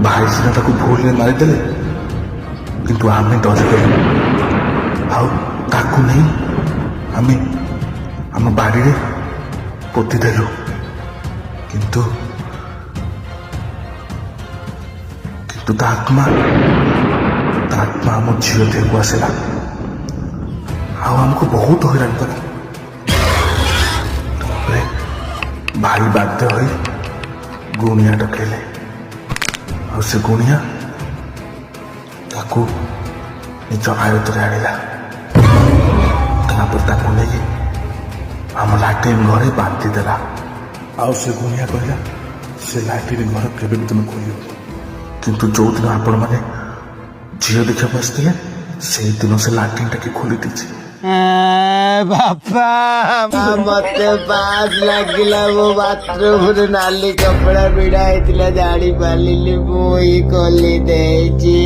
ଭାଇ ସିନା ତାକୁ ଭୁଲରେ ମାରିଦେଲେ, କିନ୍ତୁ ଆମେ ଡରିଗଲୁ ଆଉ ତାକୁ ନେଇ ଆମେ ଆମ ବାଡ଼ିରେ ପୋତିଦେଲୁ। କିନ୍ତୁ କିନ୍ତୁ ତା ଆତ୍ମା ଆମ ଝିଅ ଦେହକୁ ଆସିଲା ଆଉ ଆମକୁ ବହୁତ ହଇରାଣ କଲା। ତାପରେ ଭାଇ ବାଧ୍ୟ ହୋଇ ଗୁଣିଆ ଡକେଇଲେ ଆଉ ସେ ଗୁଣିଆ ତାକୁ ନିଜ ଆୟତରେ ଆଣିଲା। ତାପରେ ତାକୁ ନେଇକି ଆମ ଲାଟ୍ରିନ୍ ଘରେ ବାନ୍ଧି ଦେଲା। ଆଉ ସେ ଗୁଣିଆ କହିଲା ସେ ଲାଟ୍ରିନ୍ ଘର କେବେ ବି ତୁମେ ଖୋଲିବ, କିନ୍ତୁ ଯୋଉଦିନ ଆପଣମାନେ ଝିଅ ଦେଖିବାକୁ ଆସିଥିଲେ ସେଇଦିନ ସେ ଲାଟ୍ରିନ୍ଟା କି ଖୋଲି ଦେଇଛି। ବାପା ମତେ ପାସ୍ ଲାଗିଲା, ମୋ ବାଥରୁମରେ ନାଲି କପଡା ଭିଡା ହେଇଥିଲା, ଜାଣି ପାରିଲିନି ମୁଁ ହିଁ ଖୋଲି ଦେଇଛି।